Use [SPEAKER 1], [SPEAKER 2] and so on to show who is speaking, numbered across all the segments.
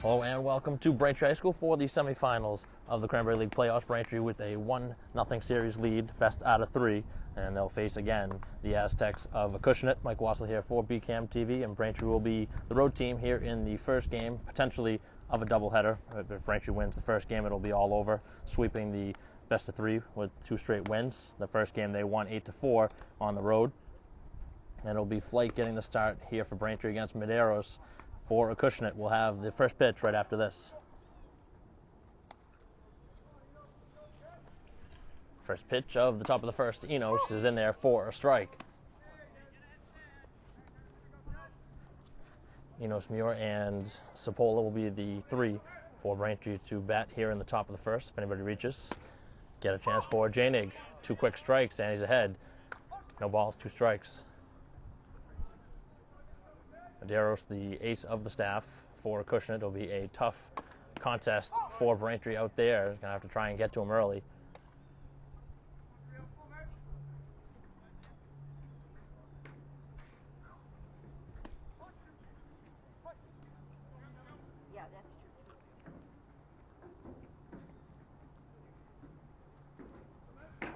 [SPEAKER 1] Hello and welcome to Braintree High School for the semifinals of the Cranberry League playoffs. Braintree with a 1-0 series lead, best out of 3, and they'll face again the Aztecs of Acushnet. Mike Wassel here for BCAM TV, and Braintree will be the road team here in the first game, potentially of a doubleheader. If Braintree wins the first game, it'll be all over, sweeping the best of 3 with 2 straight wins. The first game they won 8-4 on the road, and it'll be Flight getting the start here for Braintree against Medeiros. For Acushnet, we'll have the first pitch right after this. First pitch of the top of the first, Enos is in there for a strike. Enos, Muir, and Sapola will be the 3 for Braintree to bat here in the top of the first. If anybody reaches, get a chance for Janig. 2 quick strikes, and he's ahead. No balls, 2 strikes. Medeiros, the ace of the staff for Acushnet. It'll be a tough contest for Braintree out there. Going to have to try and get to him early.
[SPEAKER 2] Yeah, that's true.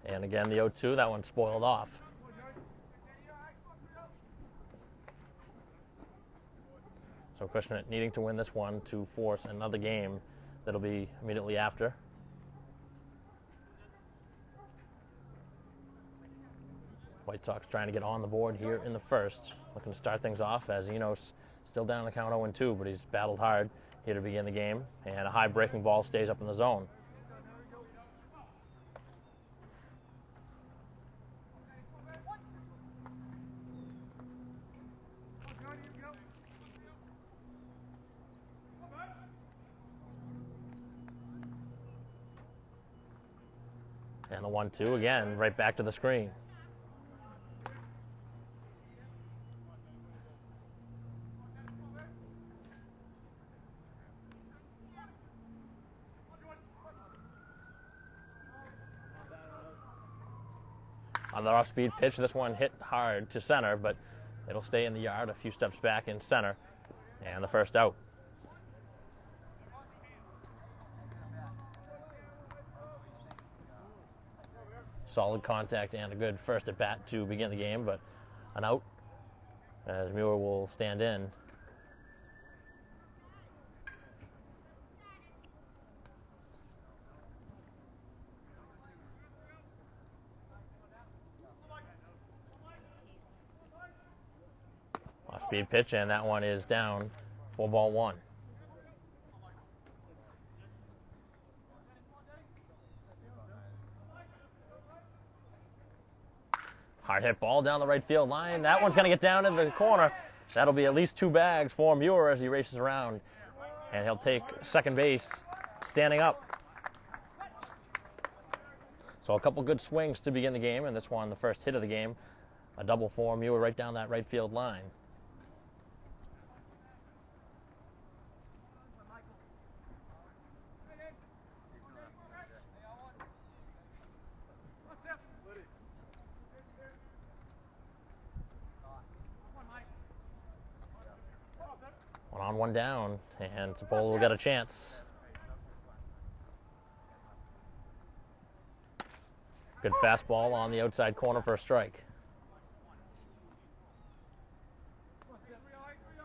[SPEAKER 1] And again, the 0-2, that one spoiled off. So Acushnet needing to win this one to force another game that'll be immediately after. White Sox trying to get on the board here in the first. Looking to start things off as Enos still down the count 0-2, but he's battled hard here to begin the game. And a high breaking ball stays up in the zone. And the 1-2 again, right back to the screen. On the off-speed pitch, this one hit hard to center, but it'll stay in the yard a few steps back in center. And the first out. Solid contact and a good first at bat to begin the game, but an out as Muir will stand in. Off-speed pitch, and that one is down for ball 1. Hard hit ball down the right field line. That one's going to get down in the corner. That'll be at least 2 bags for Muir as he races around. And he'll take second base standing up. So a couple good swings to begin the game, and this one, the first hit of the game, a double for Muir right down that right field line. One on, one down, and Sapola will get a chance. Good fastball on the outside corner for a strike.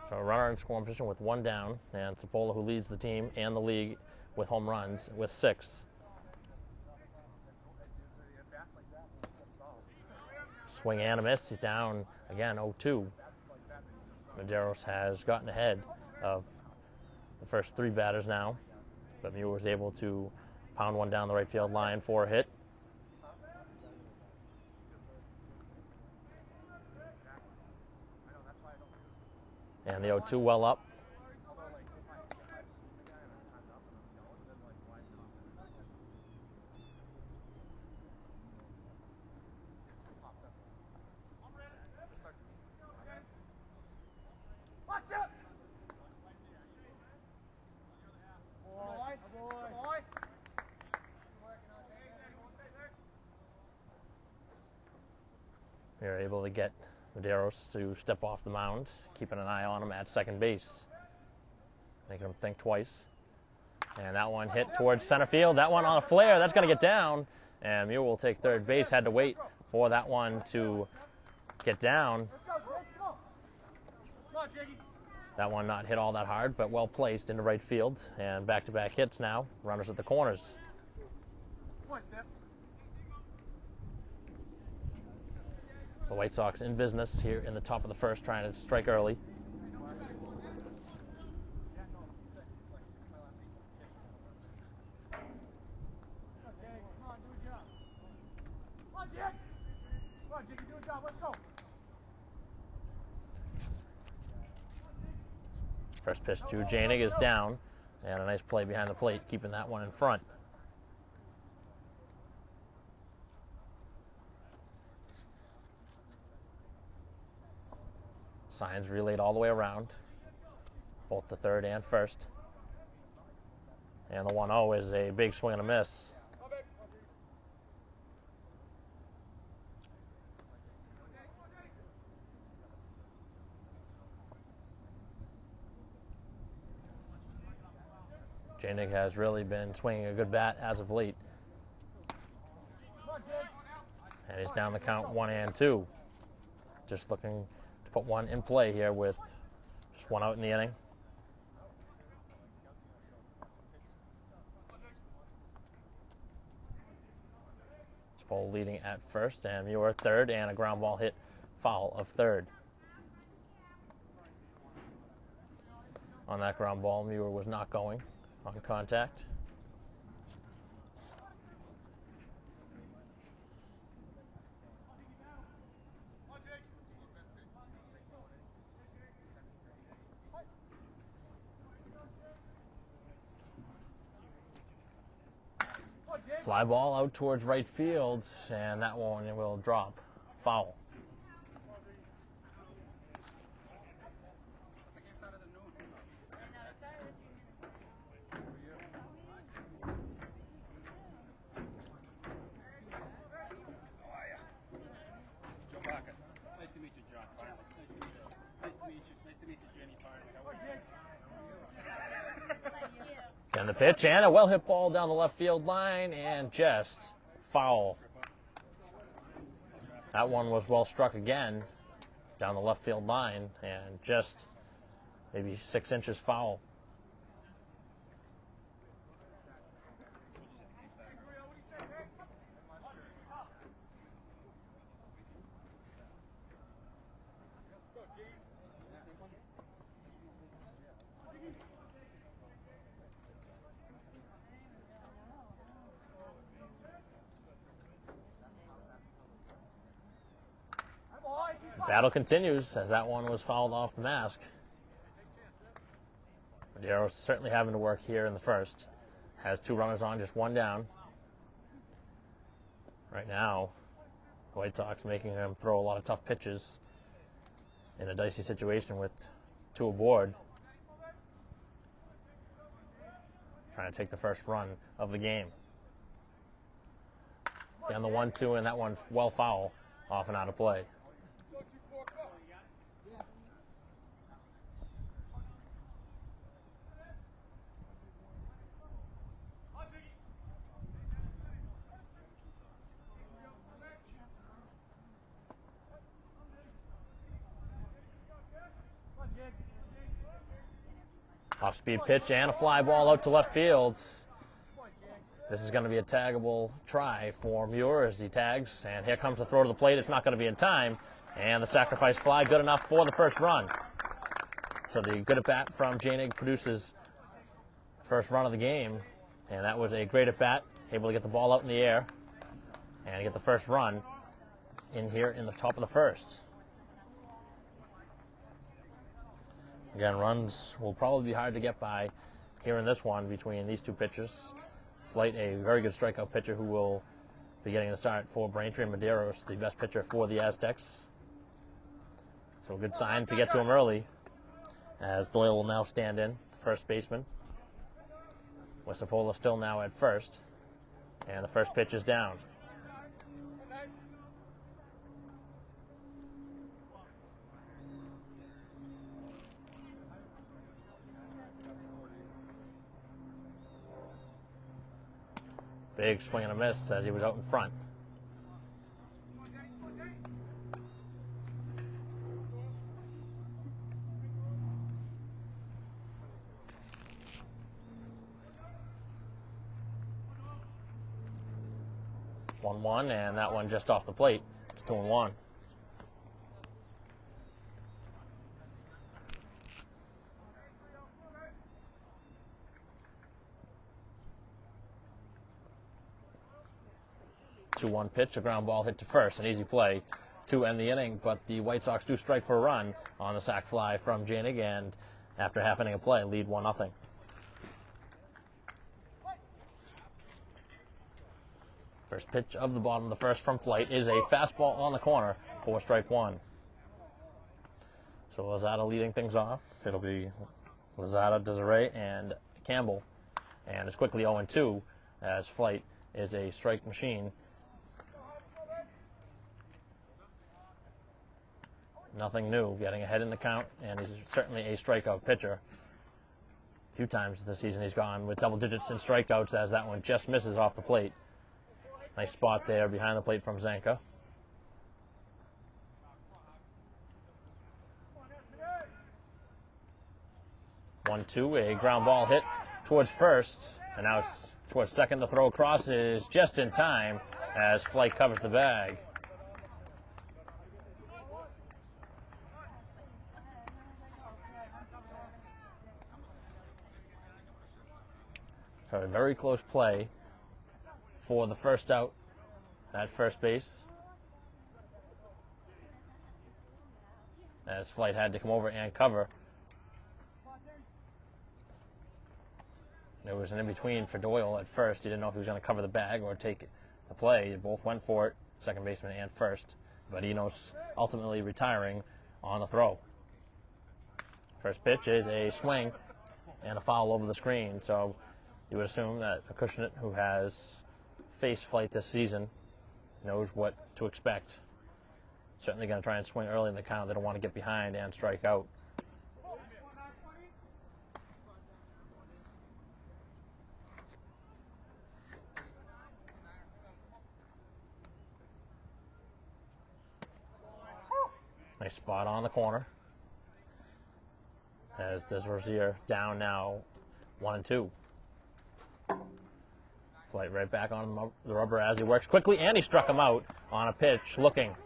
[SPEAKER 1] So a runner in scoring position with 1 down, and Sapola, who leads the team and the league with home runs, with 6. Swing and a miss. He's down again, 0-2. Medeiros has gotten ahead of the first 3 batters now, but Muir was able to pound one down the right field line for a hit. And the 0-2 well up. We are able to get Medeiros to step off the mound, keeping an eye on him at second base. making him think twice. And that one hit towards center field. That one on a flare. That's going to get down. And Muir will take third base. Had to wait for that one to get down. That one not hit all that hard, but well placed into right field. And back-to-back hits now. Runners at the corners. The White Sox in business here in the top of the first, trying to strike early. First pitch to Janig is down, and a nice play behind the plate, keeping that one in front. Signs relayed all the way around, both the third and first. And the 1-0 is a big swing and a miss. Janig has really been swinging a good bat as of late. And he's down the count 1-2. Just looking to put one in play here with just one out in the inning. Sproul leading at first, and Muir third, and a ground ball hit foul of third. On that ground ball, Muir was not going on contact. Fly ball out towards right field, and that one will drop. Foul. And the pitch, and a well-hit ball down the left field line, and just foul. That one was well struck again down the left field line, and just maybe 6 inches foul. Battle continues as that one was fouled off the mask. Madero's certainly having to work here in the first. Has 2 runners on, just 1 down. Right now, the White Sox making him throw a lot of tough pitches in a dicey situation with 2 aboard. Trying to take the first run of the game. Down the 1-2, and that one well foul, off and out of play. Off-speed pitch and a fly ball out to left field. This is going to be a taggable try for Muir as he tags. And here comes the throw to the plate. It's not going to be in time. And the sacrifice fly good enough for the first run. So the good at-bat from Janig produces first run of the game. And that was a great at-bat. Able to get the ball out in the air and get the first run in here in the top of the first. Again, runs will probably be hard to get by here in this one between these 2 pitchers. Flight, a very good strikeout pitcher who will be getting the start for Braintree, and Madero's the best pitcher for the Aztecs. So a good sign to get to him early as Doyle will now stand in, first baseman. Westapola still now at first, and the first pitch is down. Big swing and a miss as he was out in front. One, and that one just off the plate. It's 2-1. Two-one pitch, a ground ball hit to first, an easy play to end the inning, but the White Sox do strike for a run on the sac fly from Janig, and after half inning of play, lead 1-0. First pitch of the bottom of the first from Flight is a fastball on the corner for strike one. So Lozada leading things off. It'll be Lozada, Desiree, and Campbell. And it's quickly 0-2 as Flight is a strike machine. Nothing new, getting ahead in the count, and he's certainly a strikeout pitcher. A few times this season he's gone with double digits in strikeouts as that one just misses off the plate. Nice spot there behind the plate from Zanka. One-two, a ground ball hit towards first, and now it's towards second. The throw across is just in time as Flight covers the bag. So a very close play for the first out at first base, as Flight had to come over and cover. There was an in-between for Doyle at first. He didn't know if he was going to cover the bag or take the play. They both went for it, second baseman and first, but Eno's ultimately retiring on the throw. First pitch is a swing and a foul over the screen, so you would assume that Acushnet, who has faced Flight this season, knows what to expect. Certainly going to try and swing early in the count. They don't want to get behind and strike out. Nice spot on the corner as Desrosier down now 1-2. Flight right back on the rubber as he works quickly, and he struck him out on a pitch looking.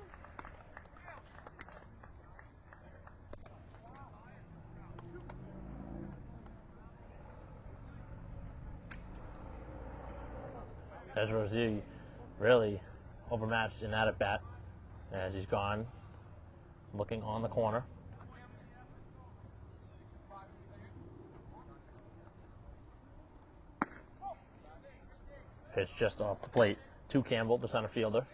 [SPEAKER 1] Desrosier really overmatched in that at bat as he's gone, looking on the corner. Pitch just off the plate to Campbell, the center fielder.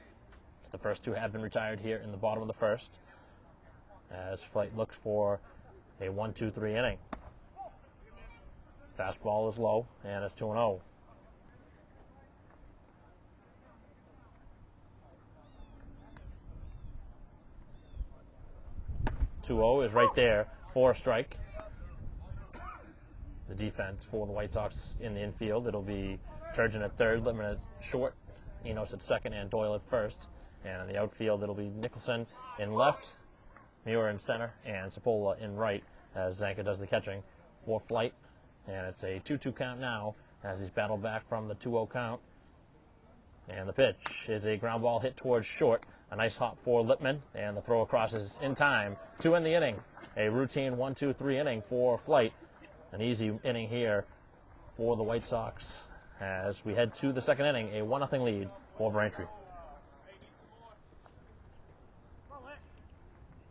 [SPEAKER 1] The first two have been retired here in the bottom of the first, as Flight looks for a 1-2-3 inning. Fastball is low, and it's 2-0. Is right there for a strike. The defense for the White Sox in the infield, it'll be Turgeon at third, Littman at short, Enos at second, and Doyle at first. And in the outfield, it'll be Nicholson in left, Muir in center, and Cipolla in right as Zanka does the catching for Flight. And it's a 2-2 count now as he's battled back from the 2-0 count. And the pitch is a ground ball hit towards short. A nice hop for Littman, and the throw across is in time to end the inning. A routine 1-2-3 inning for Flight. An easy inning here for the White Sox as we head to the second inning, a 1-0 lead for Braintree.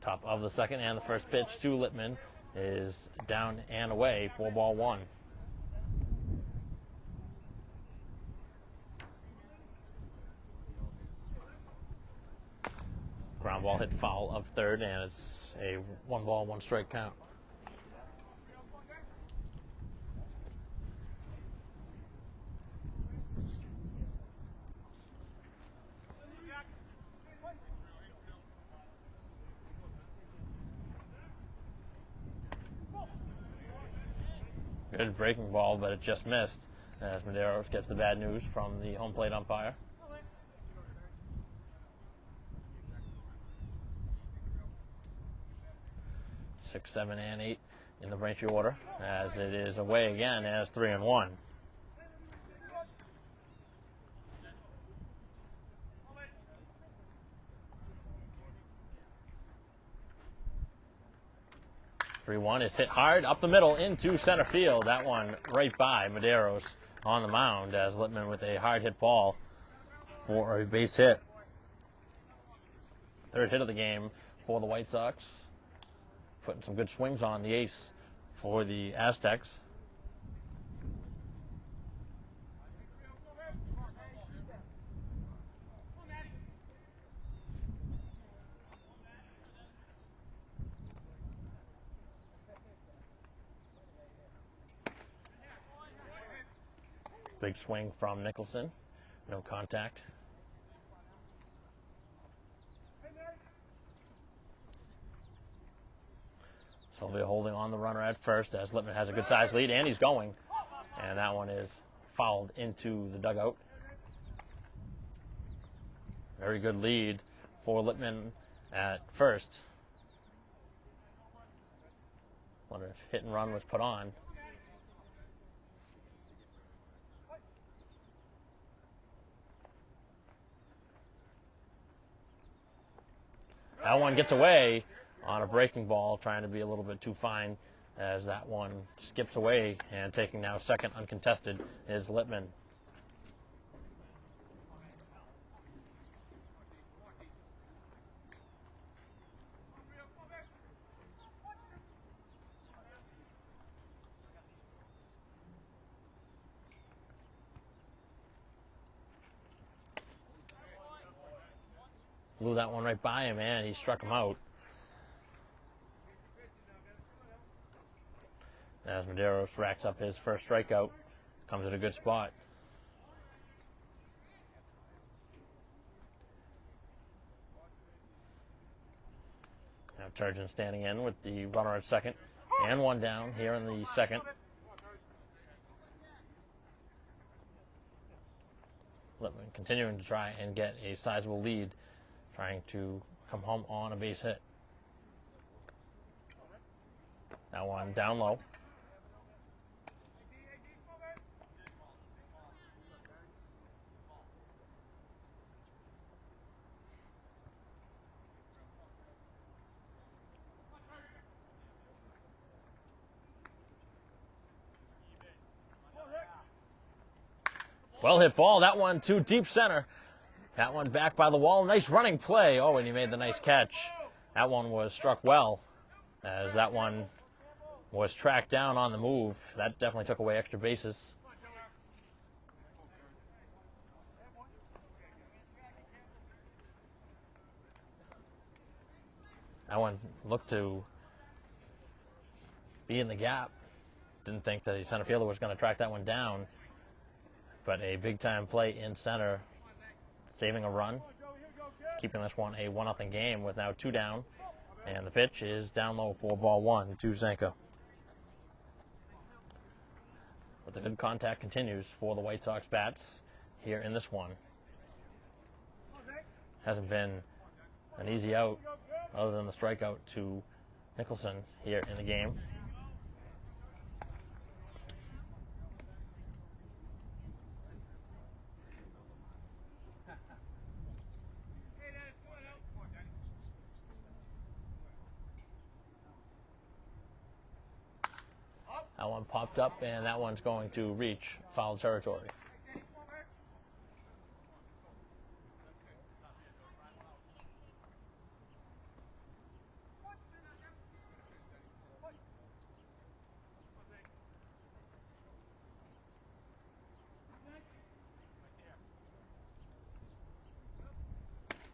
[SPEAKER 1] Top of the second, and the first pitch to Littman is down and away for ball one. Ground ball hit foul of third, and it's a 1-ball, 1-strike count. Good breaking ball, but it just missed as Medeiros gets the bad news from the home plate umpire. 6, 7, and 8 in the Braintree order, as it is away again as 3-1. One is hit hard up the middle into center field. That one right by Medeiros on the mound, as Lippman with a hard hit ball for a base hit. Third hit of the game for the White Sox. Putting some good swings on the ace for the Aztecs. Big swing from Nicholson. No contact. Sylvia holding on the runner at first as Lippman has a good size lead, and he's going. And that one is fouled into the dugout. Very good lead for Lippman at first. Wonder if hit and run was put on. That one gets away on a breaking ball, trying to be a little bit too fine, as that one skips away, and taking now second uncontested is Lippman. Blew that one right by him, and he struck him out. As Medeiros racks up his first strikeout, comes at a good spot. Now Turgeon standing in with the runner at second, and one down here in the second. Lippman continuing to try and get a sizable lead, trying to come home on a base hit. That one down low. Well hit ball. That one to deep center. That one back by the wall. Nice running play. Oh, and he made the nice catch. That one was struck well, as that one was tracked down on the move. That definitely took away extra bases. That one looked to be in the gap. Didn't think the center fielder was going to track that one down. But a big-time play in center, saving a run, keeping this one a 1-0 game with now 2 down. And the pitch is down low for ball 1 to Zanka. But the good contact continues for the White Sox bats here in this one. Hasn't been an easy out other than the strikeout to Nicholson here in the game. That one popped up, and that one's going to reach foul territory.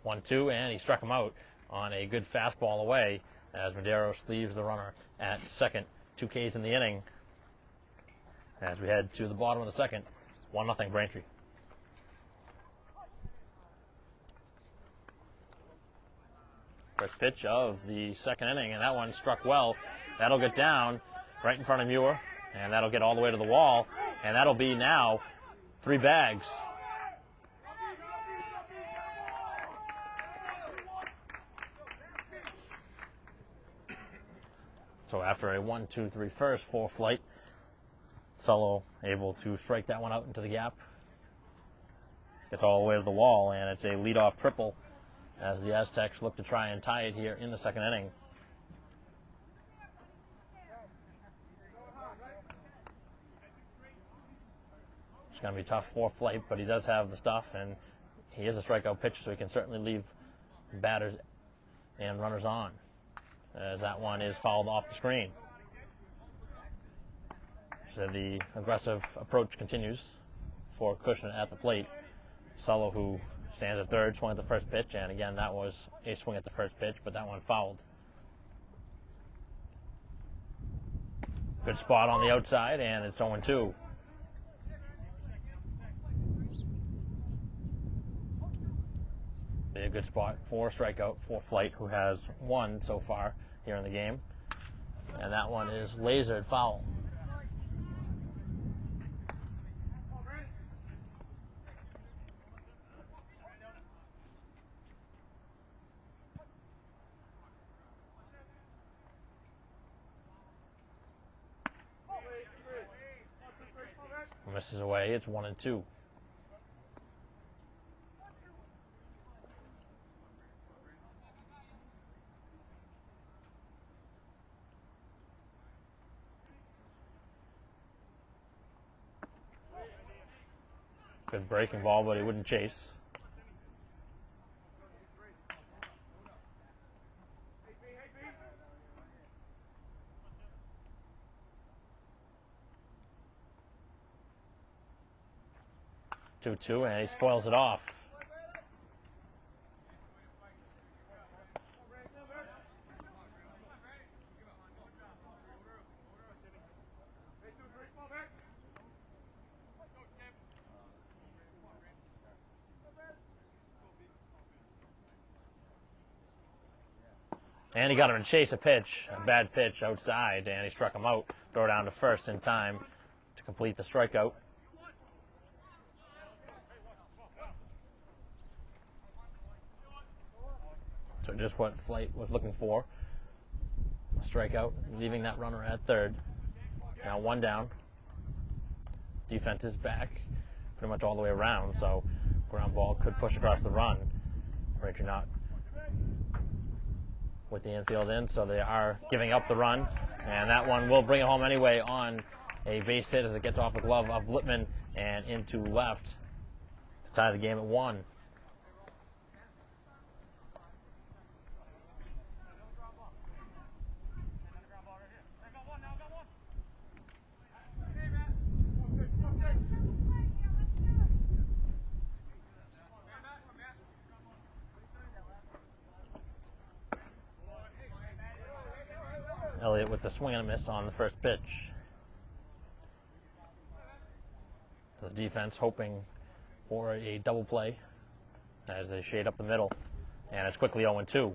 [SPEAKER 1] One, two, and he struck him out on a good fastball away, as Medeiros leaves the runner at second. 2 Ks in the inning. As we head to the bottom of the second, 1-0 Braintree. First pitch of the second inning, and that one struck well. That'll get down right in front of Muir, and that'll get all the way to the wall, And that'll be now 3 bags. So after a 1, 2, 3 first, 4 flight, Solo able to strike that one out into the gap. Gets all the way to the wall, and it's a leadoff triple as the Aztecs look to try and tie it here in the second inning. It's going to be tough 4th flight, but he does have the stuff, and he is a strikeout pitcher, so he can certainly leave batters and runners on, as that one is fouled off the screen. So the aggressive approach continues for Acushnet at the plate. Solo, who stands at third, swung at the first pitch, and again, that was a swing at the first pitch, but that one fouled. Good spot on the outside, and it's 0-2. Be a good spot for strikeout for Flight, who has 1 so far here in the game, and that one is lasered foul. Misses away. It's 1-2. Good breaking ball, but he wouldn't chase. Two, and he spoils it off. And he got him to chase a pitch, a bad pitch outside, and he struck him out. Throw down to first in time to complete the strikeout. So just what Flight was looking for. A strikeout, leaving that runner at third. Now 1 down. Defense is back pretty much all the way around, so ground ball could push across the run. Braintree not with the infield in, so they are giving up the run. And that one will bring it home anyway on a base hit as it gets off the glove of Lippman and into left to tie the game at 1. Elliott with the swing and a miss on the first pitch. The defense hoping for a double play as they shade up the middle, and it's quickly 0-2.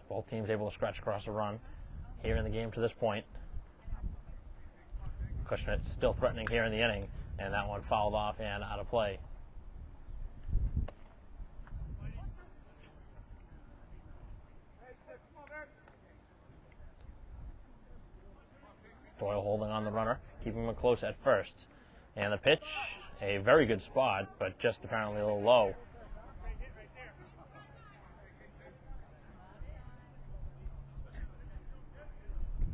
[SPEAKER 1] Both teams able to scratch across the run here in the game to this point. Acushnet still threatening here in the inning, and that one fouled off and out of play. Doyle holding on the runner, keeping him close at first. And the pitch, a very good spot, but just apparently a little low.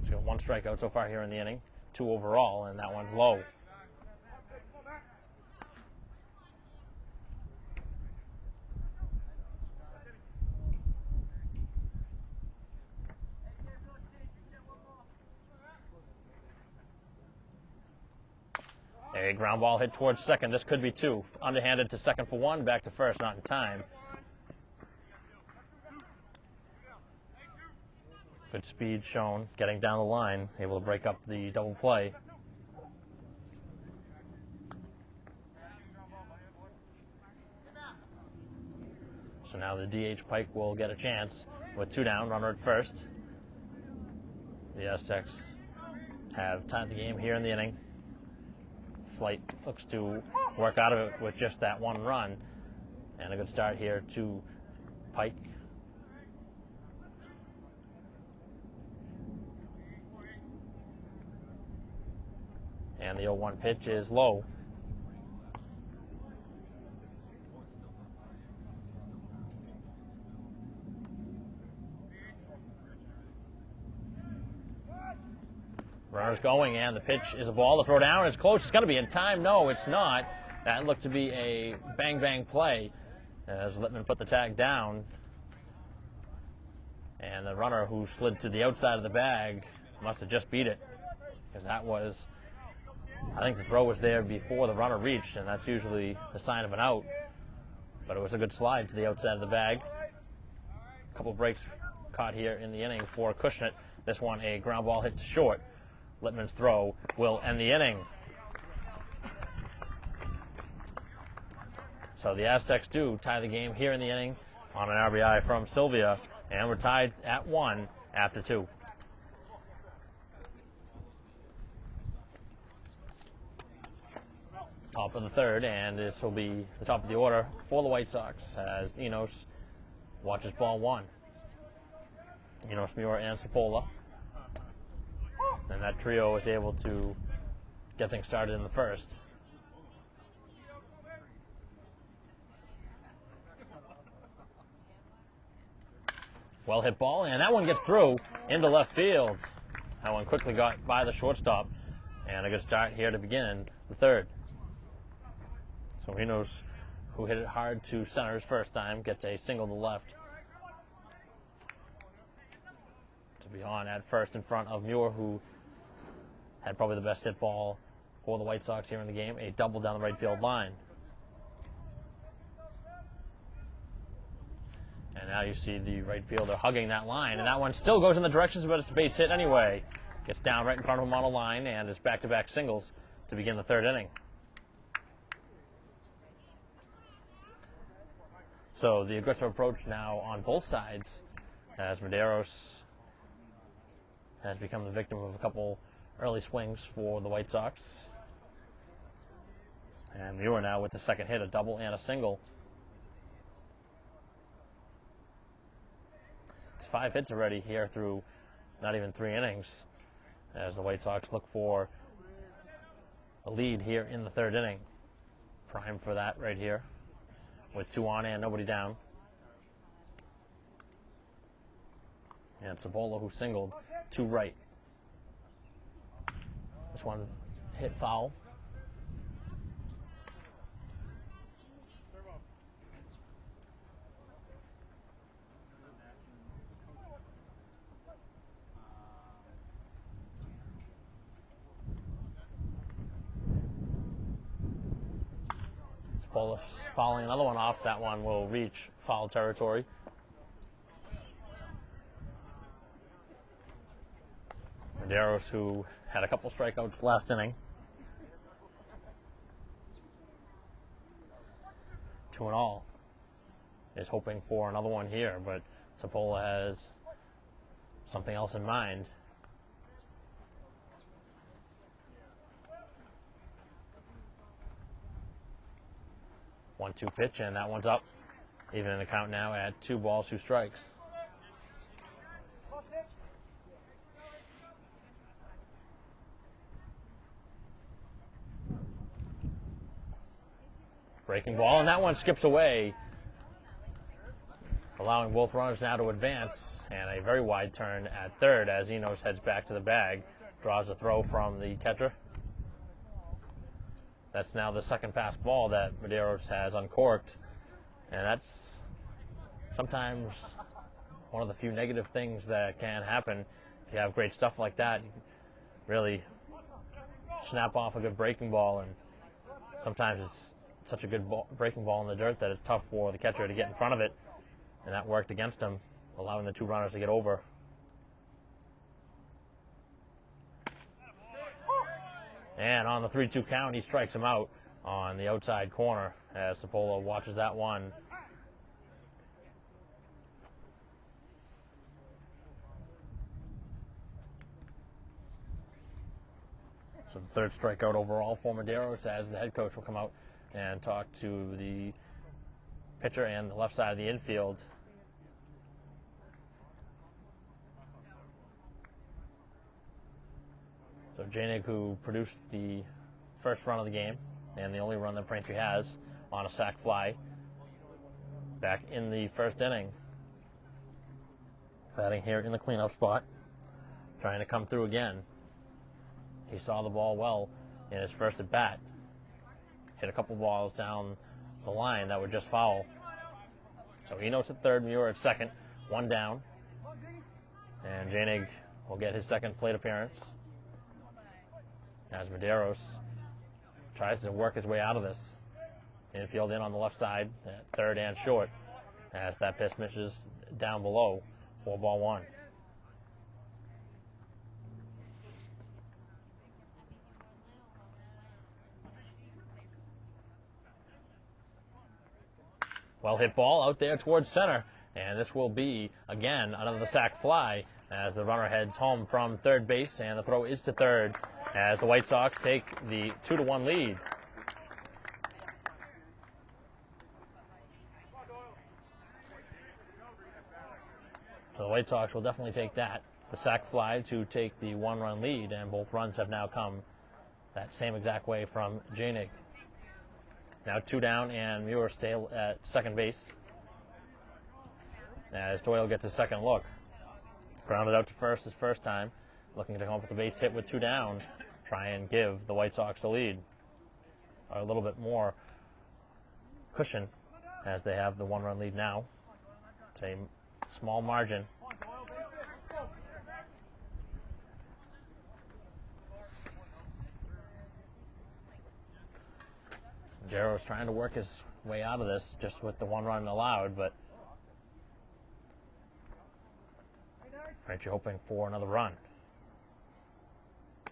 [SPEAKER 1] He's got 1 strikeout so far here in the inning, 2 overall, and that one's low. A ground ball hit towards second. This could be 2. Underhanded to second for 1. Back to first, not in time. Good speed shown, getting down the line, able to break up the double play. So now the DH Pike will get a chance with 2 down, runner at first. The Aztecs have tied the game here in the inning. Flight looks to work out of it with just that one run. And a good start here to Pike. And the 0-1 pitch is low. Runner's going, and the pitch is a ball. The throw down is close. It's going to be in time. No, it's not. That looked to be a bang-bang play as Littman put the tag down. And the runner who slid to the outside of the bag must have just beat it, because that was, I think the throw was there before the runner reached, and that's usually the sign of an out. But it was a good slide to the outside of the bag. A couple breaks caught here in the inning for Acushnet. This one, a ground ball hit to short. Littman's throw will end the inning. So the Aztecs do tie the game here in the inning on an RBI from Sylvia, and we're tied at 1 after 2. Top of the third, and this will be the top of the order for the White Sox as Enos watches ball 1. Enos, Muir, and Cipolla. And that trio was able to get things started in the first. Well hit ball, and that one gets through into left field. That one quickly got by the shortstop, and a good start here to begin the third. So Enos, who hit it hard to center his first time, gets a single to left to be on at first in front of Muir, who had probably the best hit ball for the White Sox here in the game, a double down the right field line. And now you see the right fielder hugging that line, and that one still goes in the directions, but it's a base hit anyway. Gets down right in front of him on a line, and it's back-to-back singles to begin the third inning. So the aggressive approach now on both sides, as Medeiros has become the victim of a couple early swings for the White Sox. And Muir now with the second hit, a double and a single. It's 5 hits already here through not even 3 innings, as the White Sox look for a lead here in the third inning. Prime for that right here, with 2 on and nobody down. And Cipolla, who singled to right. This one hit foul. Cipolla fouling another one off. That one will reach foul territory. Medeiros, who had a couple strikeouts last inning. 2-0, is hoping for another one here, but Cipolla has something else in mind. One-two pitch, and that one's up. Even in the count now at 2 balls, 2 strikes. Breaking ball, and that one skips away, allowing both runners now to advance, and a very wide turn at third as Enos heads back to the bag, draws a throw from the catcher. That's now the second pass ball that Medeiros has uncorked, and that's sometimes one of the few negative things that can happen. If you have great stuff like that, you can really snap off a good breaking ball, and sometimes it's such a good breaking ball in the dirt that it's tough for the catcher to get in front of it, and that worked against him, allowing the 2 runners to get over. And on the 3-2 count, he strikes him out on the outside corner as Cipolla watches that one. So the third strikeout overall for Medeiros, as the head coach will come out and talk to the pitcher and the left side of the infield. So Janig, who produced the first run of the game and the only run that Braintree has on a sac fly back in the first inning, batting here in the cleanup spot, trying to come through again. He saw the ball well in his first at bat. Hit a couple balls down the line that were just foul. So Eno's at third, Muir at second, one down. And Janig will get his second plate appearance as Medeiros tries to work his way out of this. Infield in on the left side at third and short as that pitch misses down below. 4-1. Well hit ball out there towards center, and this will be again another sac fly as the runner heads home from third base, and the throw is to third as the White Sox take the 2-1 lead. So the White Sox will definitely take that, the sac fly, to take the one-run lead, and both runs have now come that same exact way from Janig. Now 2 down, and Muir still at second base as Doyle gets his second look. Grounded out to first his first time, looking to come up with a base hit with 2 down, try and give the White Sox the lead. A little bit more cushion as they have the one-run lead now. It's a small margin. Jarrow's trying to work his way out of this just with the one run allowed, but Braintree hoping for another run.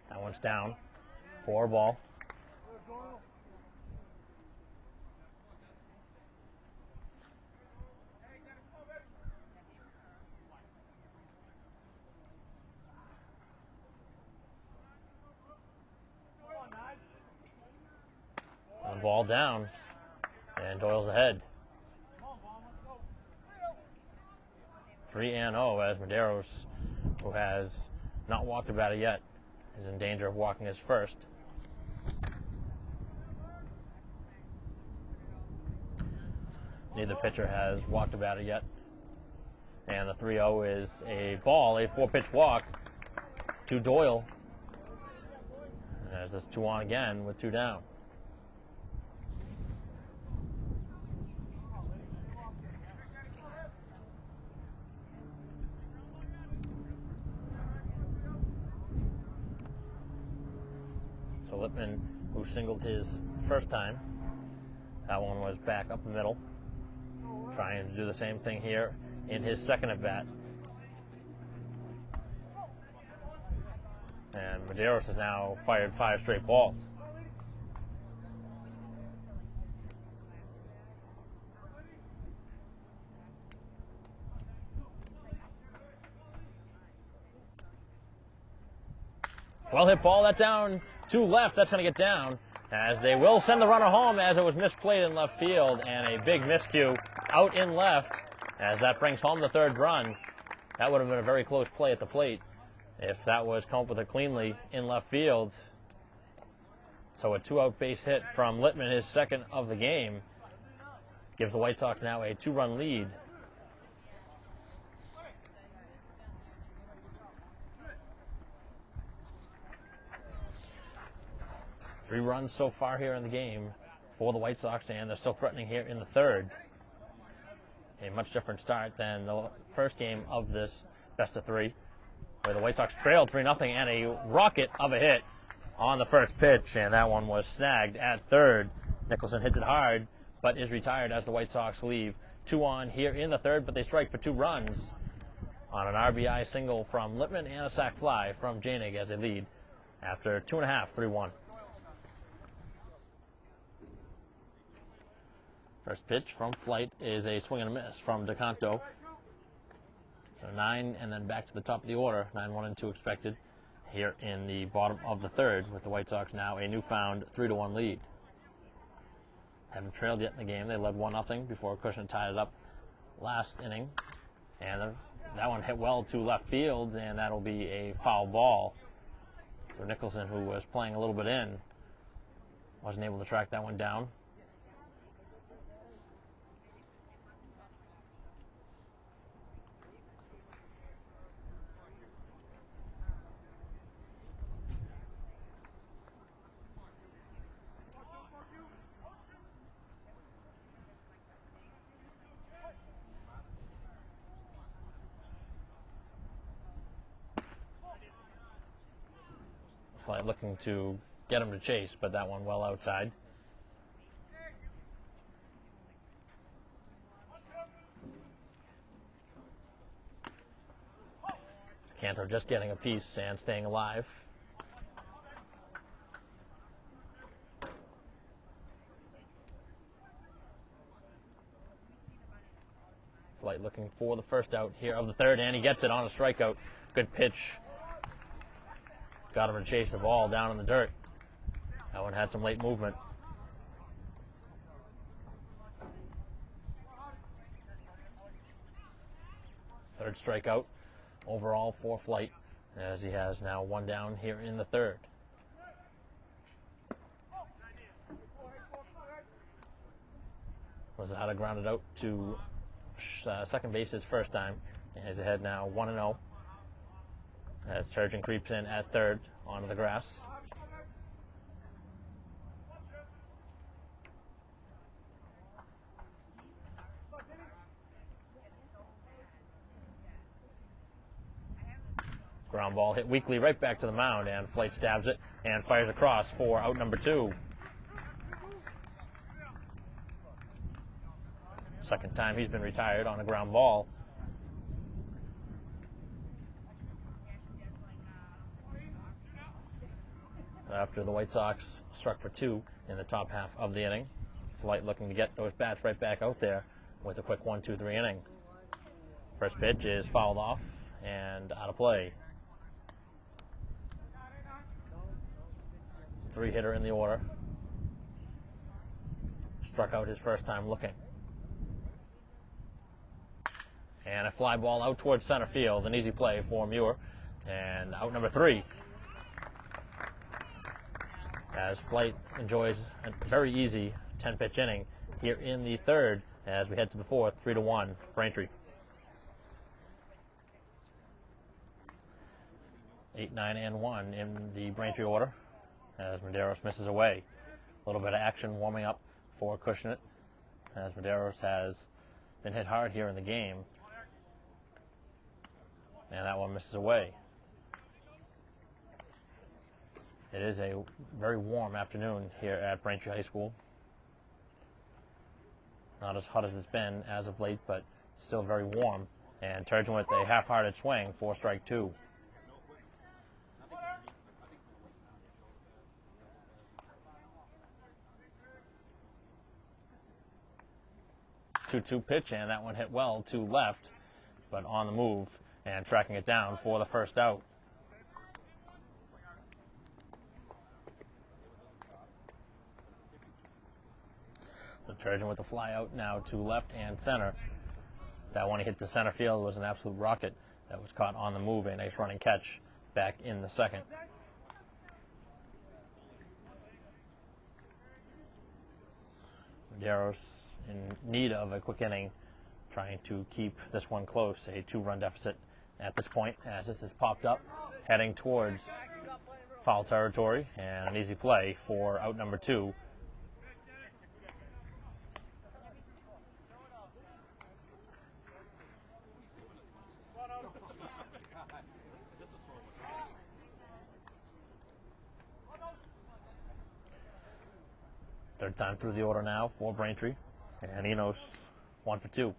[SPEAKER 1] That one's down. 4-ball. One ball down, and Doyle's ahead. 3-0 as Medeiros, who has not walked a batter yet, is in danger of walking his first. Neither pitcher has walked a batter yet. And the 3-0 is a ball, a 4-pitch walk to Doyle. As this 2 on again with 2 down. So Lippman, who singled his first time, that one was back up the middle, trying to do the same thing here in his second at bat. And Medeiros has now fired 5 straight balls. Well hit ball, that down to left. That's going to get down as they will send the runner home as it was misplayed in left field, and a big miscue out in left as that brings home the 3rd run. That would have been a very close play at the plate if that was come up with it cleanly in left field. So a 2-out base hit from Lippman, his second of the game, gives the White Sox now a 2-run lead. Three runs so far here in the game for the White Sox, and they're still threatening here in the 3rd. A much different start than the first game of this best of 3, where the White Sox trailed 3-0, and a rocket of a hit on the first pitch, and that one was snagged at 3rd. Nicholson hits it hard, but is retired as the White Sox leave 2 on here in the 3rd, but they strike for 2 runs on an RBI single from Lippman and a sac fly from Janig as they lead after 2.5, 3-1. First pitch from Flight is a swing and a miss from DeCanto. So 9 and then back to the top of the order. 9, 1, and 2 expected here in the bottom of the third, with the White Sox now a newfound 3-1 lead. Haven't trailed yet in the game. They led 1-0 before Acushnet tied it up last inning. And that one hit well to left field, and that'll be a foul ball. So Nicholson, who was playing a little bit in, wasn't able to track that one down. Flight looking to get him to chase, but that one well outside. Cantor just getting a piece and staying alive. Flight looking for the first out here of the third, and he gets it on a strikeout. Good pitch. Got him to chase the ball down in the dirt. That one had some late movement. Third strikeout overall for Flight, as he has now one down here in the third. Lozada grounded out to second base his first time, and he's ahead now 1-0. As Turgeon creeps in at third onto the grass. Ground ball hit weakly right back to the mound, and Flight stabs it and fires across for out number 2. Second time he's been retired on a ground ball. After the White Sox struck for 2 in the top half of the inning, Flight looking to get those bats right back out there with a quick 1-2-3 inning. First pitch is fouled off and out of play. 3-hitter in the order. Struck out his first time looking. And a fly ball out towards center field, an easy play for Muir. And out number 3. As Flight enjoys a very easy 10-pitch inning here in the third as we head to the fourth, 3-1, Braintree. 8, 9, and 1 in the Braintree order as Medeiros misses away. A little bit of action warming up for Acushnet as Medeiros has been hit hard here in the game. And that one misses away. It is a very warm afternoon here at Braintree High School. Not as hot as it's been as of late, but still very warm. And Turgeon with a half-hearted swing for strike 2. Two-two pitch, and that one hit well to left, but on the move and tracking it down for the first out. So Turgeon with the fly out now to left and center. That one he hit to center field was an absolute rocket that was caught on the move. A nice running catch back in the second. Medeiros in need of a quick inning, trying to keep this one close. A 2-run deficit at this point as this has popped up, heading towards foul territory, and an easy play for out number 2. Third time through the order now for Braintree. And Enos 1 for 2.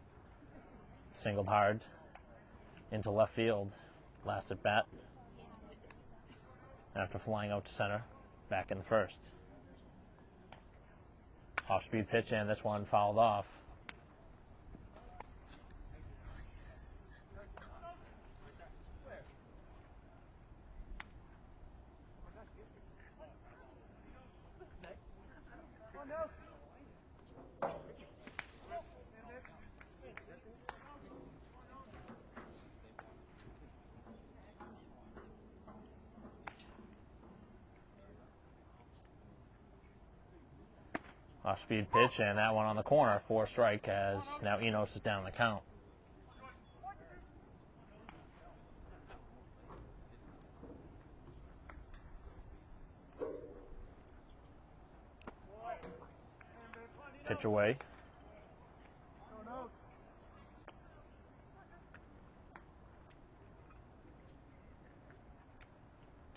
[SPEAKER 1] Singled hard into left field last at bat after flying out to center back in the first. Off-speed pitch, and this one fouled off. Off-speed pitch, and that one on the corner for a strike as now Enos is down the count. Pitch away.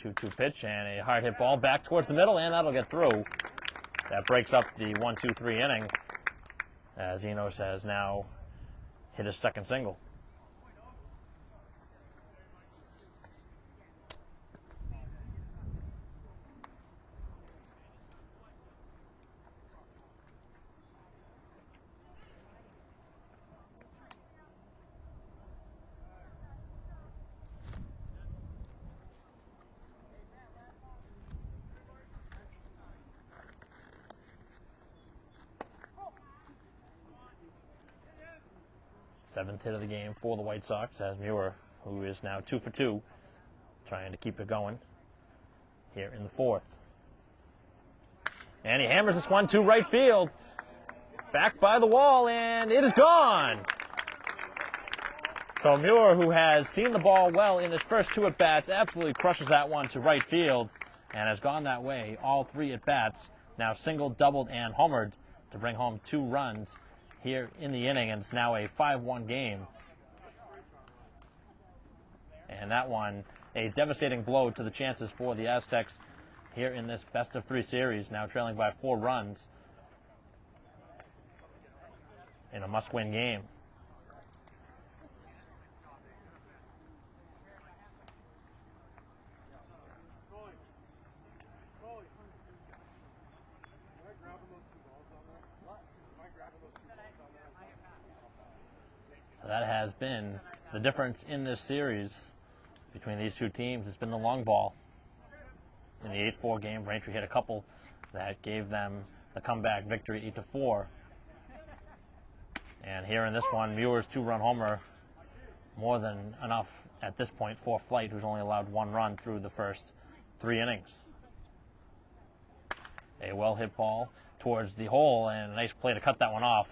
[SPEAKER 1] 2-2 pitch and a hard hit ball back towards the middle, and that'll get through. That breaks up the 1-2-3 inning as Enos has now hit his second single. Seventh hit of the game for the White Sox as Muir, who is now 2 for 2, trying to keep it going here in the fourth. And he hammers this one to right field. Back by the wall, and it is gone. So Muir, who has seen the ball well in his first 2 at-bats, absolutely crushes that one to right field and has gone that way all 3 at-bats. Now singled, doubled, and homered to bring home 2 runs here in the inning, and it's now a 5-1 game. And that one, a devastating blow to the chances for the Aztecs here in this best-of-3 series, now trailing by 4 runs in a must-win game. So that has been the difference in this series between these 2 teams. It's been the long ball. In the 8-4 game, Braintree hit a couple that gave them the comeback victory 8-4. And here in this one, Muir's 2-run homer, more than enough at this point for Flight, who's only allowed 1 run through the first 3 innings. A well-hit ball towards the hole, and a nice play to cut that one off.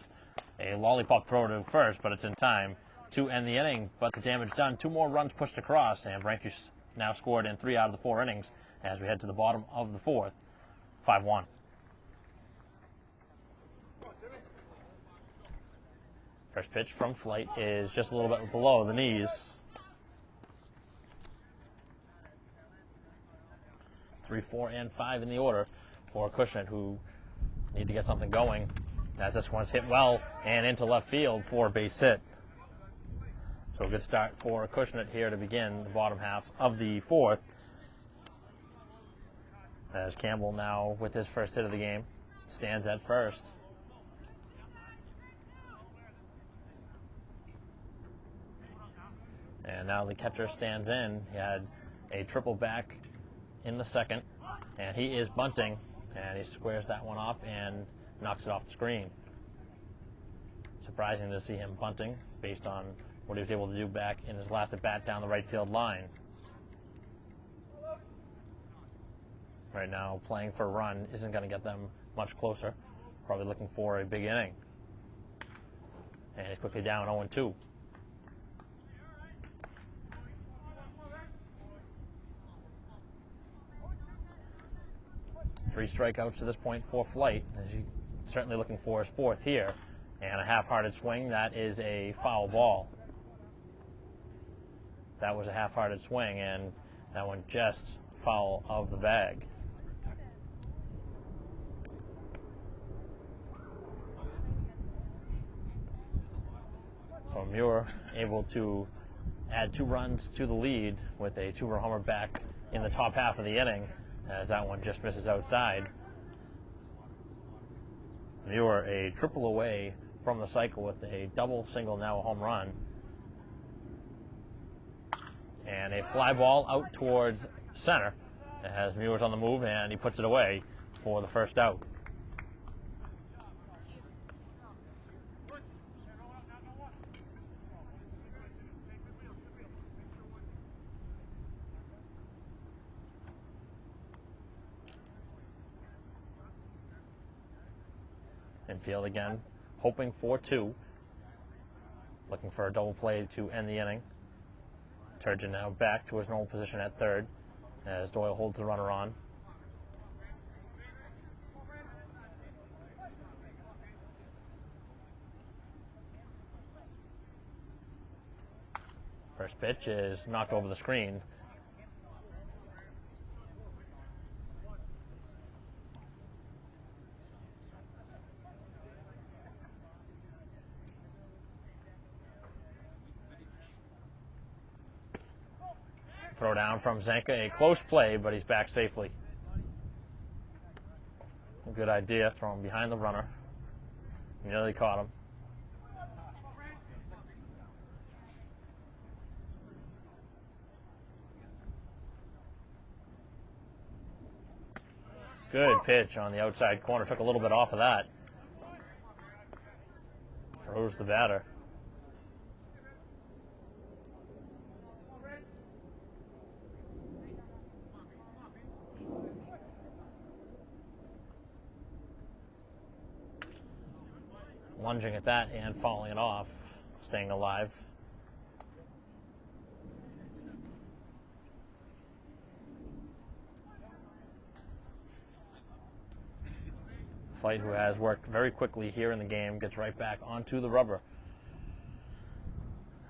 [SPEAKER 1] A lollipop throw to first, but it's in time to end the inning. But the damage done. 2 more runs pushed across, and Braintree's now scored in 3 out of the 4 innings as we head to the bottom of the 4th. 5-1. First pitch from Flight is just a little bit below the knees. 3, 4, and 5 in the order for Acushnet, who need to get something going, as this one's hit well and into left field for a base hit. So a good start for Acushnet here to begin the bottom half of the 4th. As Campbell now, with his first hit of the game, stands at first. And now the catcher stands in. He had a triple back in the second, and he is bunting, and he squares that one off and knocks it off the screen. Surprising to see him bunting based on what he was able to do back in his last at-bat down the right field line. Right now, playing for a run isn't going to get them much closer. Probably looking for a big inning. And he's quickly down 0-2. Three strikeouts to this point for Flight, as he's certainly looking for his 4th here. And a half-hearted swing, that is a foul ball. That was a half-hearted swing, and that one just foul of the bag. So Muir able to add 2 runs to the lead with a 2-run homer back in the top half of the inning, as that one just misses outside. Muir a triple away from the cycle with a double, single, now a home run. And a fly ball out towards center as Muir's on the move, and he puts it away for the first out. Infield again, hoping for 2. Looking for a double play to end the inning. Turgeon now back to his normal position at third as Doyle holds the runner on. First pitch is knocked over the screen. Throw down from Zenka, a close play, but he's back safely. A good idea, throwing behind the runner. Nearly caught him. Good pitch on the outside corner, took a little bit off of that. Froze the batter. Lunging at that and fouling it off, staying alive. Fight, who has worked very quickly here in the game, gets right back onto the rubber.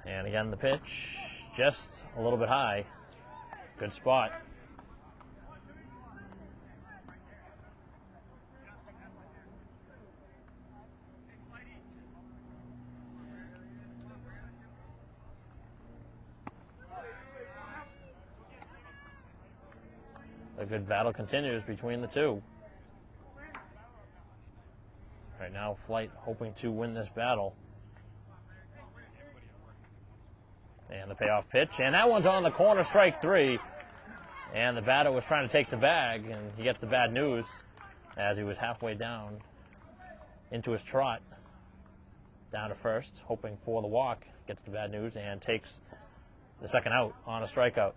[SPEAKER 1] And again, the pitch, just a little bit high. Good spot. The good battle continues between the two. Right now, Flight hoping to win this battle. And the payoff pitch, and that one's on the corner, strike 3. And the batter was trying to take the bag, and he gets the bad news as he was halfway down into his trot. Down to first, hoping for the walk, gets the bad news, and takes the second out on a strikeout.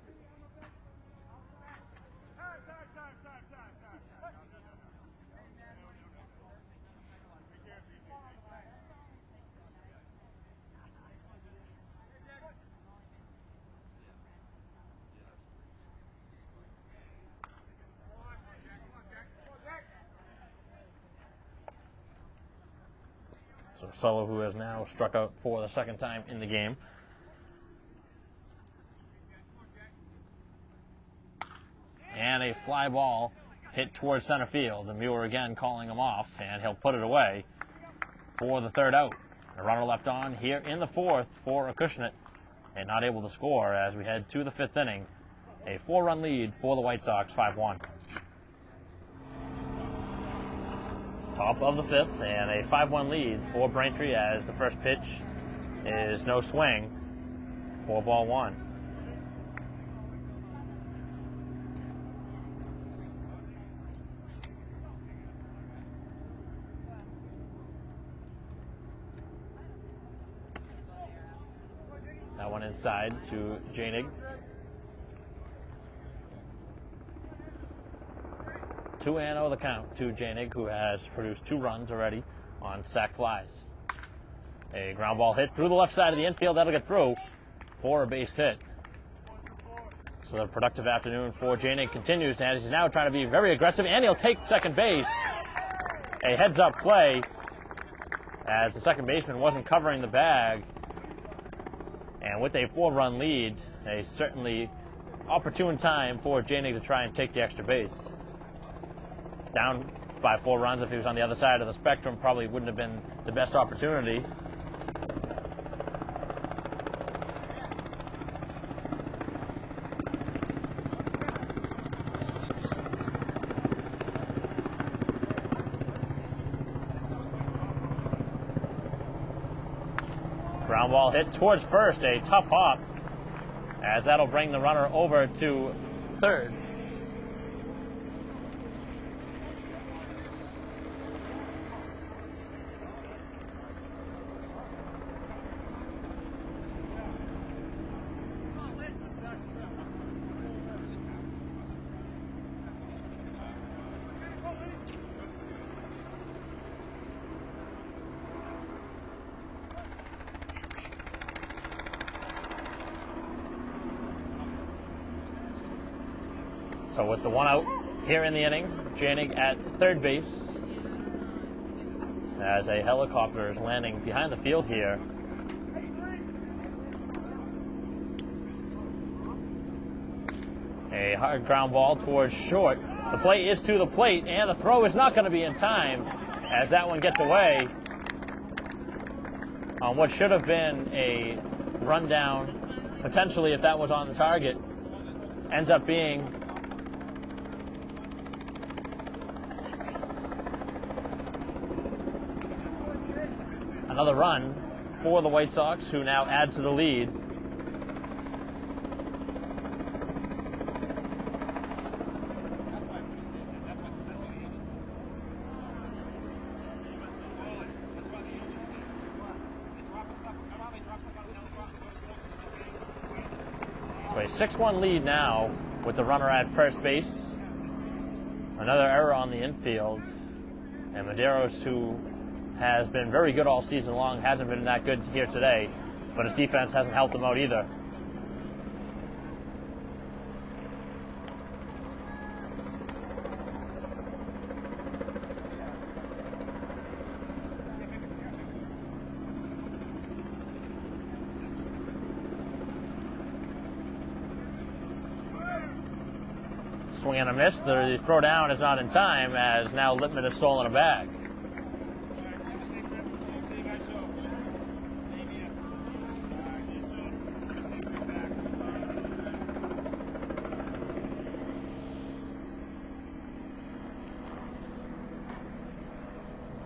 [SPEAKER 1] So Solo, who has now struck out for the second time in the game. And a fly ball hit towards center field. The Muir again calling him off, and he'll put it away for the third out. A runner left on here in the fourth for Acushnet, and not able to score as we head to the fifth inning. A 4-run lead for the White Sox, 5-1. Top of the fifth, and a 5-1 lead for Braintree as the first pitch is no swing for ball 1. That one inside to Janig. 2-0 the count to Janig, who has produced 2 runs already on sac flies. A ground ball hit through the left side of the infield. That'll get through for a base hit. So the productive afternoon for Janig continues, and he's now trying to be very aggressive, and he'll take second base. A heads-up play as the second baseman wasn't covering the bag. And with a 4-run lead, a certainly opportune time for Janig to try and take the extra base. Down by 4 runs, if he was on the other side of the spectrum, probably wouldn't have been the best opportunity. Ground ball hit towards first, a tough hop, as that'll bring the runner over to third. So with the one out here in the inning, Janig at third base as a helicopter is landing behind the field here. A hard ground ball towards short. The play is to the plate, and the throw is not going to be in time as that one gets away on what should have been a rundown, potentially if that was on the target. Ends up being another run for the White Sox, who now add to the lead. So a 6-1 lead now with the runner at first base. Another error on the infield. And Medeiros, who has been very good all season long, hasn't been that good here today, but his defense hasn't helped him out either. Swing and a miss. The throw down is not in time as now Lippman has stolen a bag.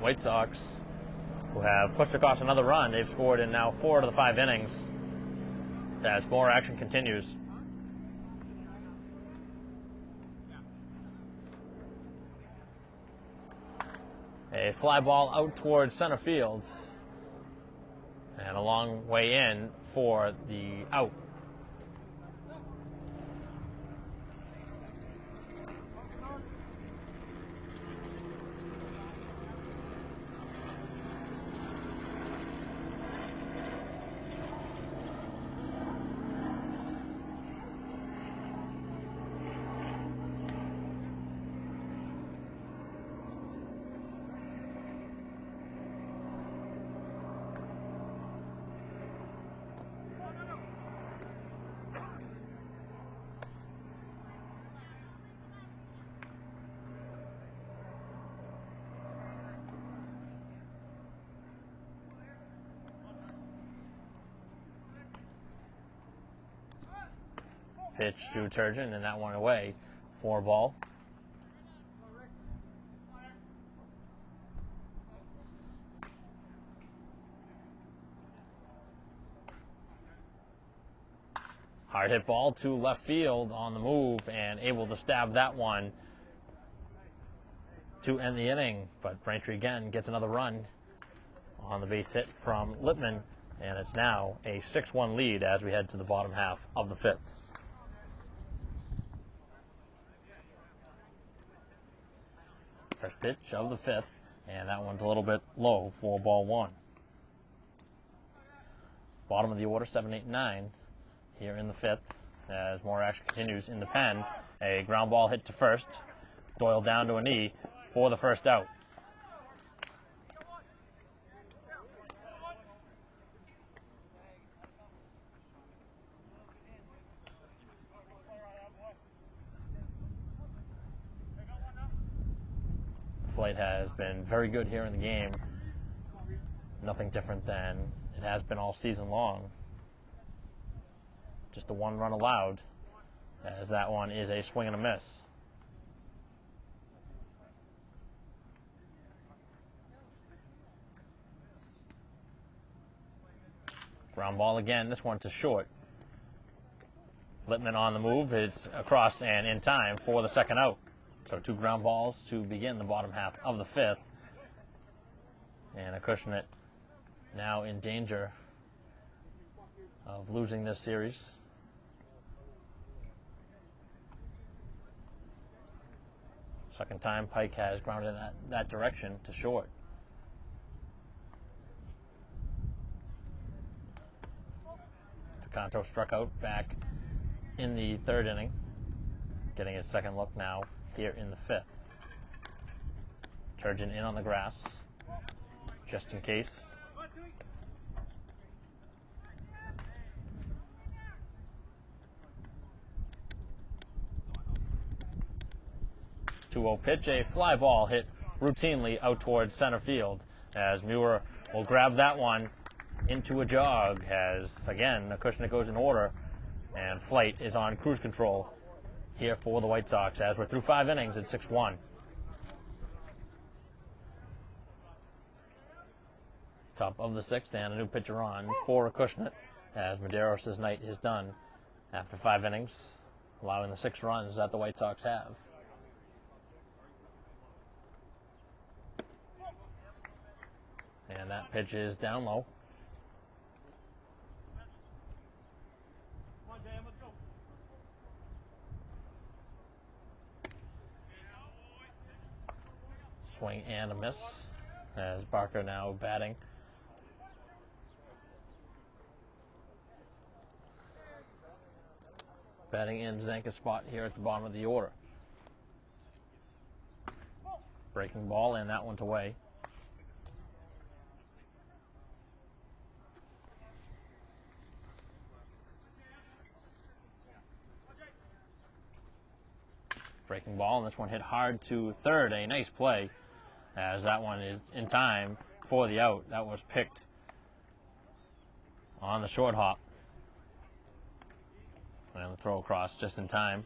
[SPEAKER 1] White Sox, who have pushed across another run. They've scored in now 4 out of the 5 innings as more action continues. A fly ball out towards center field and a long way in for the out. Pitch to Turgeon, and that one away. 4 ball. Hard hit ball to left field on the move and able to stab that one to end the inning. But Braintree again gets another run on the base hit from Lippman, and it's now a 6-1 lead as we head to the bottom half of the 5th. First pitch of the 5th, and that one's a little bit low for ball 1. Bottom of the order, 7, 8, 9 here in the 5th as more action continues in the pen. A ground ball hit to first. Doyle down to a knee for the first out. Flight has been very good here in the game. Nothing different than it has been all season long. Just the 1 run allowed, as that one is a swing and a miss. Ground ball again, this one to short. Lippman on the move, it's across and in time for the second out. So 2 ground balls to begin the bottom half of the 5th. And Acushnet now in danger of losing this series. Second time Pike has grounded that direction to short. Canto struck out back in the 3rd inning. getting his second look now here in the fifth. Turgeon in on the grass, just in case. 2-0 pitch, a fly ball hit routinely out towards center field as Muir will grab that one into a jog as, again, Acushnet goes in order and Flight is on cruise control here for the White Sox as we're through 5 innings at 6-1. Top of the 6th and a new pitcher on for Acushnet as Medeiros' night is done after 5 innings, allowing the 6 runs that the White Sox have. And that pitch is down low. Swing and a miss as Barker now batting. Batting in Zanka's spot here at the bottom of the order. Breaking ball, and that one's away. Breaking ball, and this one hit hard to third. A nice play as that one is in time for the out. That was picked on the short hop. And the throw across just in time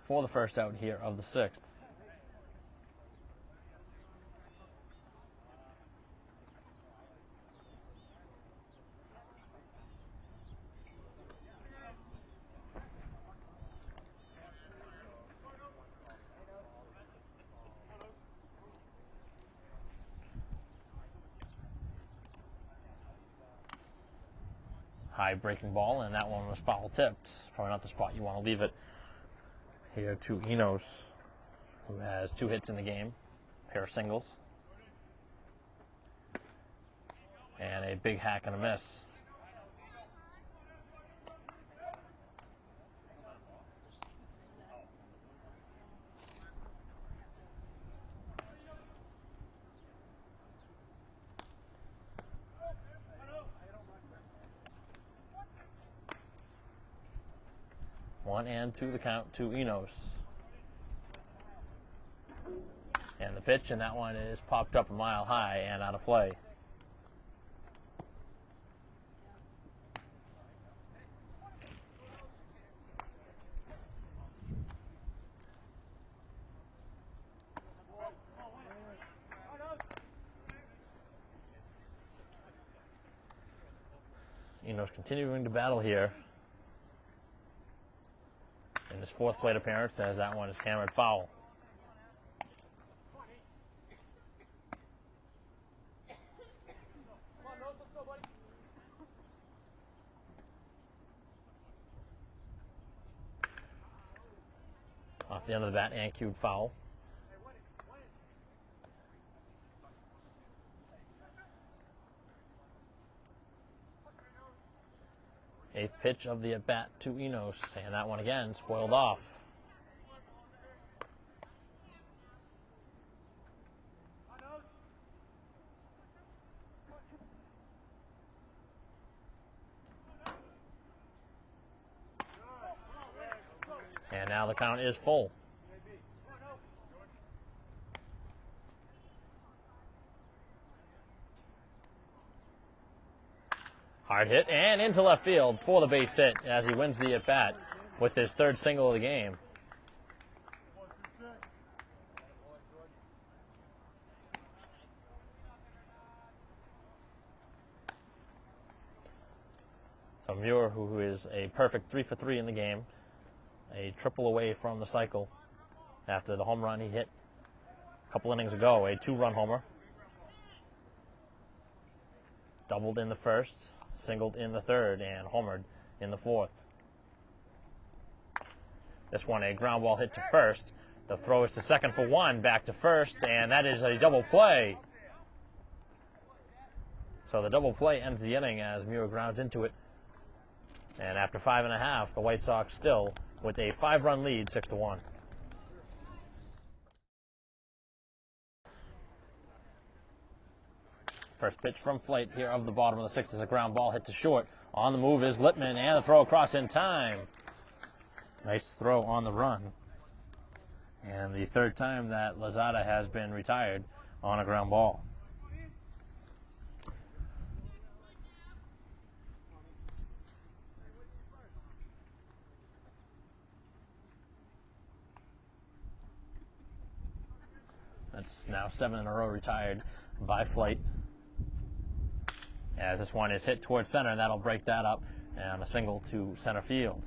[SPEAKER 1] for the first out here of the 6th. High breaking ball, and that one was foul tipped. Probably not the spot you want to leave it. Here to Enos, who has 2 hits in the game, a pair of singles, and a big hack and a miss. One and 2 the count to Enos. And the pitch, and that one is popped up a mile high and out of play. Enos continuing to battle here in his 4th plate appearance as that one is hammered foul. Off the end of the bat and cued foul. Eighth pitch of the at-bat to Enos, and that one again spoiled off. And now the count is full. Hard hit and into left field for the base hit as he wins the at-bat with his 3rd single of the game. So Muir, who is a perfect 3 for 3 in the game, a triple away from the cycle after the home run he hit a couple innings ago, a 2-run homer. Doubled in the 1st, singled in the 3rd, and homered in the 4th. This one a ground ball hit to 1st. The throw is to 2nd for 1, back to 1st, and that is a double play. So the double play ends the inning as Muir grounds into it. And after 5 1/2, the White Sox still with a 5-run lead, 6-1. First pitch from Flight here of the bottom of the 6th is a ground ball hit to short. On the move is Lippman, and the throw across in time. Nice throw on the run. And the third time that Lozada has been retired on a ground ball. That's now 7 in a row retired by Flight. As this one is hit towards center, and that'll break that up, and a single to center field.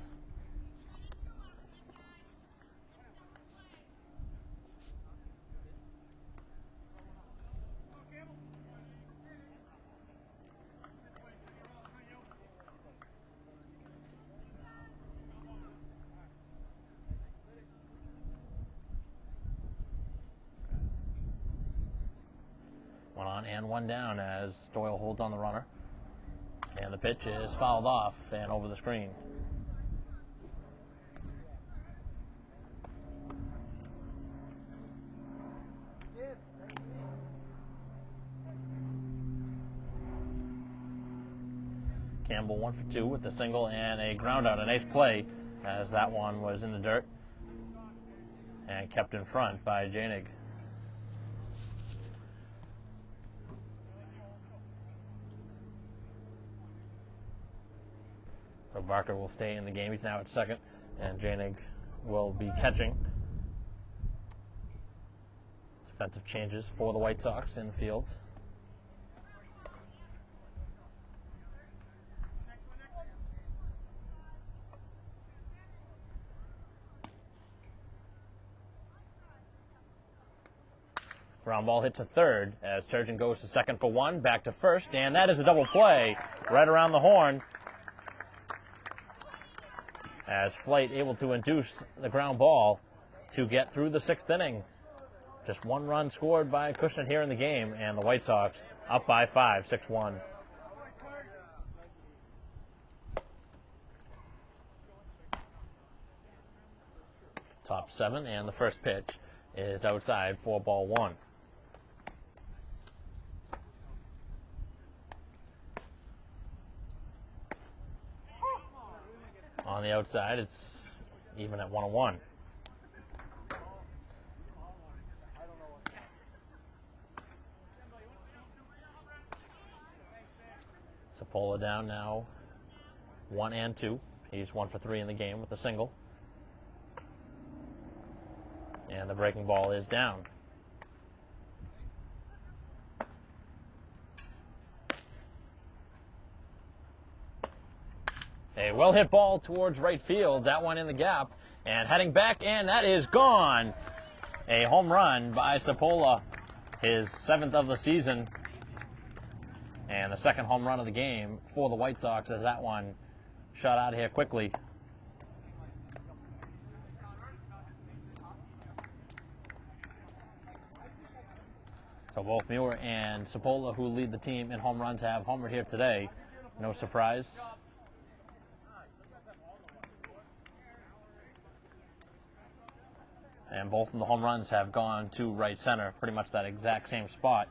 [SPEAKER 1] One on and one down as Doyle holds on the runner. And the pitch is fouled off and over the screen. Campbell 1 for 2 with a single and a ground out. A nice play as that one was in the dirt and kept in front by Janig. So Barker will stay in the game. He's now at second, and Janig will be catching. Defensive changes for the White Sox in the field. Ground ball hit to third as Turgeon goes to second for one, back to first, and that is a double play right around the horn. As Flight able to induce the ground ball to get through the 6th inning. Just 1 run scored by Acushnet here in the game, and the White Sox up by 5, 6-1. Top 7, and the first pitch is outside for ball 1. On the outside, it's even at 1-1. Sapola down now 1 and 2. He's 1 for 3 in the game with a single. And the breaking ball is down. A well-hit ball towards right field. That one in the gap. And heading back, and that is gone. A home run by Sapola, his 7th of the season. And the 2nd home run of the game for the White Sox as that one shot out of here quickly. So both Muir and Sapola, who lead the team in home runs, have homered here today. No surprise. And both of the home runs have gone to right center, pretty much that exact same spot.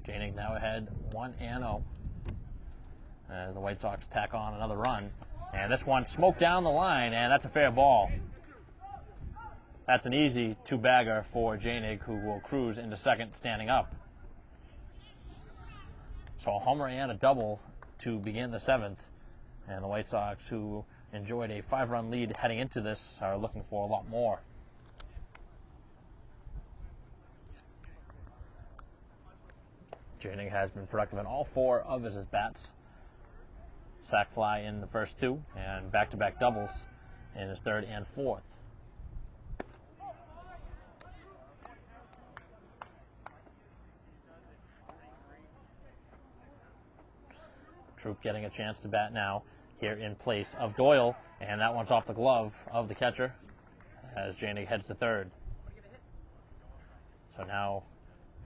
[SPEAKER 1] Janig now ahead 1-0. As the White Sox tack on another run. And this one smoked down the line, and that's a fair ball. That's an easy 2-bagger for Janig, who will cruise into second standing up. So a homer and a double to begin the 7th. And the White Sox, who enjoyed a 5-run lead heading into this, are looking for a lot more. Janig has been productive in all 4 of his bats. Sac fly in the first 2, and back-to-back doubles in his 3rd and 4th. Troop getting a chance to bat now here in place of Doyle, and that one's off the glove of the catcher as Janig heads to third. So now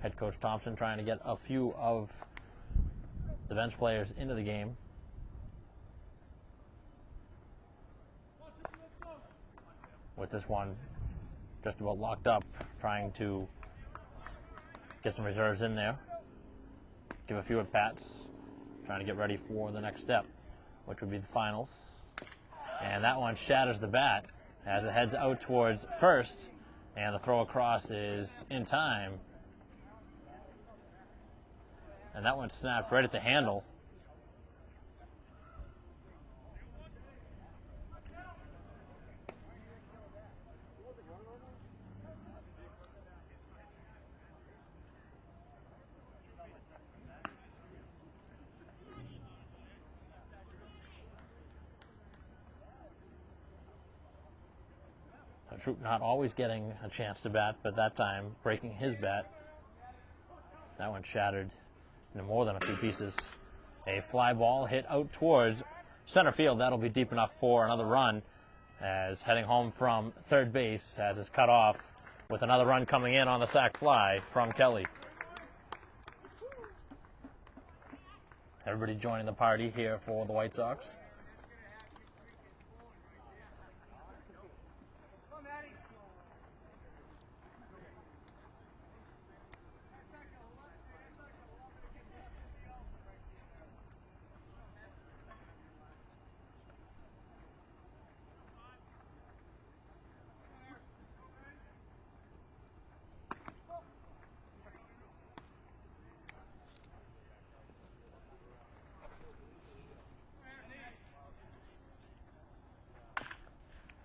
[SPEAKER 1] head coach Thompson trying to get a few of the bench players into the game. With this one just about locked up, trying to get some reserves in there, give a few at-bats, trying to get ready for the next step, which would be the finals. And that one shatters the bat as it heads out towards first, and the throw across is in time. And that one snapped right at the handle. Troop not always getting a chance to bat, but that time breaking his bat. That one shattered into more than a few pieces. A fly ball hit out towards center field. That'll be deep enough for another run, as heading home from third base as it's cut off with another run coming in on the sac fly from Kelly. Everybody joining the party here for the White Sox.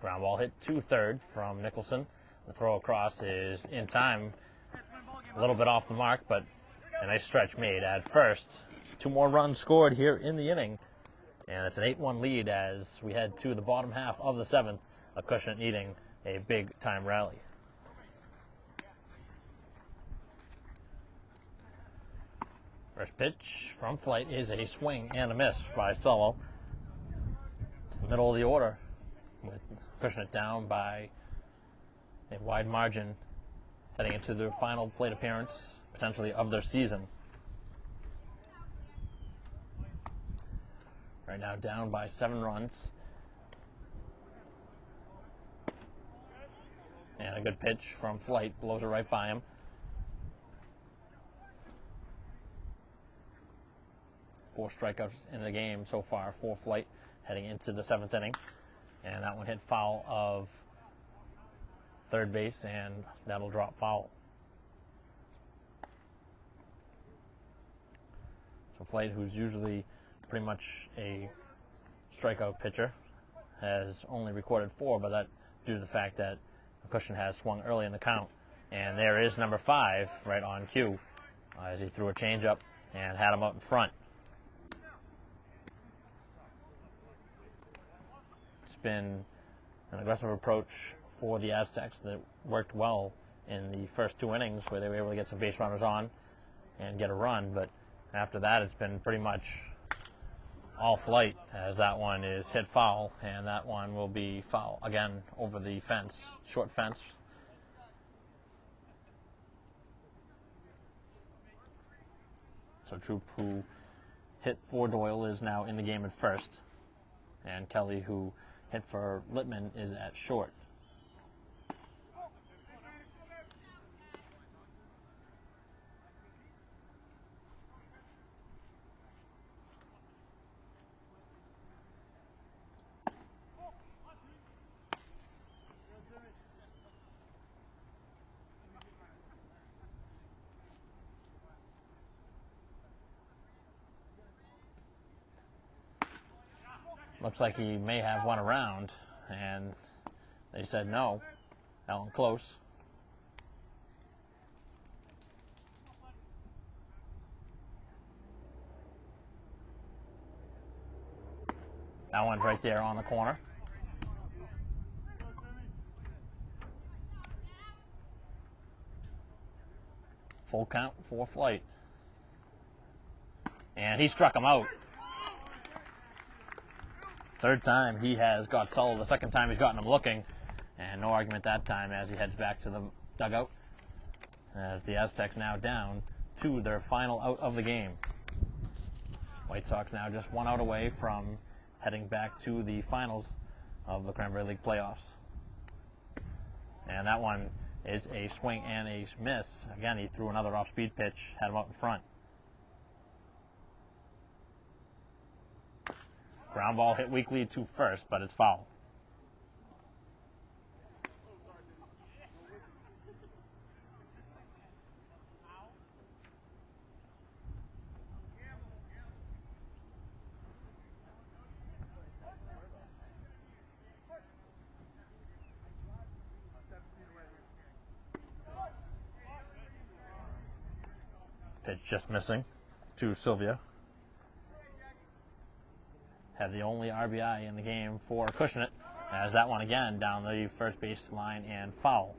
[SPEAKER 1] Ground ball hit to third from Nicholson. The throw across is in time, a little bit off the mark, but a nice stretch made at first. 2 more runs scored here in the inning, and it's an 8-1 lead as we head to the bottom half of the 7th. Acushnet needing a big-time rally. First pitch from Flight is a swing and a miss by Solo. It's the middle of the order, with Acushnet down by a wide margin, heading into their final plate appearance, potentially of their season. Right now down by 7 runs. And a good pitch from Flight, blows it right by him. Four strikeouts in the game so far for Flight, heading into the 7th inning. And that one hit foul of third base, and that'll drop foul. So Flight, who's usually pretty much a strikeout pitcher, has only recorded 4, but that due to the fact that Acushnet has swung early in the count. And there is number 5 right on cue as he threw a changeup and had him up in front. It's been an aggressive approach for the Aztecs that worked well in the first 2 innings, where they were able to get some base runners on and get a run, but after that it's been pretty much all Flight, as that one is hit foul, and that one will be foul again over the fence, short fence. So Troop, who hit for Doyle, is now in the game at first, and Kelly, who hit for Littman, is at short. Looks like he may have one around, and they said no. Alan close. That one's right there on the corner. Full count for Flight. And he struck him out. Third time he has got Solo. The second time he's gotten him looking, and no argument that time as he heads back to the dugout. As the Aztecs now down to their final out of the game. White Sox now just one out away from heading back to the finals of the Cranberry League playoffs. And that one is a swing and a miss. Again, he threw another off-speed pitch, had him out in front. Ground ball hit weakly to first, but it's foul. Pitch just missing to Sylvia. Had the only RBI in the game for Acushnet, as that one again down the first base line and foul.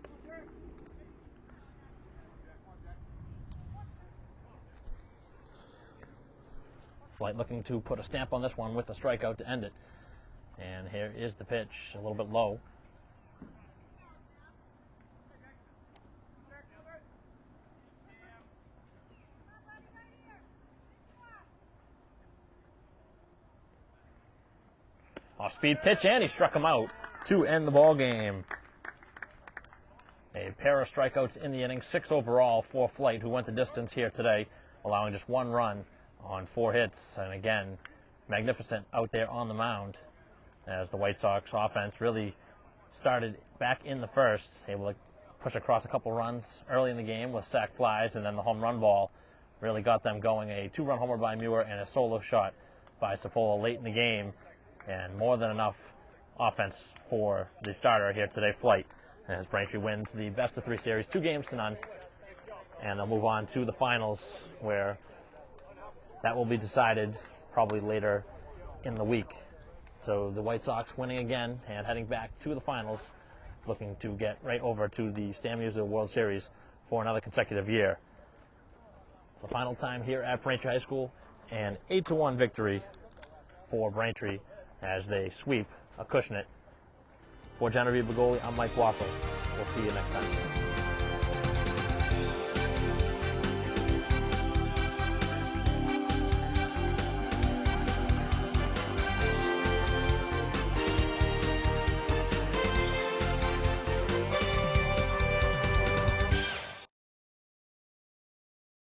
[SPEAKER 1] Flight looking to put a stamp on this one with a strikeout to end it. And here is the pitch, a little bit low. Off-speed pitch, and he struck him out to end the ball game. A pair of strikeouts in the inning, 6 overall for Flight, who went the distance here today, allowing just 1 run on 4 hits. And again, magnificent out there on the mound as the White Sox offense really started back in the first, able to push across a couple runs early in the game with sac flies, and then the home run ball really got them going. A 2-run homer by Muir and a solo shot by Sapola late in the game. And more than enough offense for the starter here today, Flight, as Braintree wins the best-of-3 series, 2-0. And they'll move on to the finals, where that will be decided probably later in the week. So the White Sox winning again and heading back to the finals, looking to get right over to the Stan Musial World Series for another consecutive year. The final time here at Braintree High School, an 8-1 victory for Braintree as they sweep Acushnet. For Genevieve Bagoli, I'm Mike Wassel. We'll see you next time.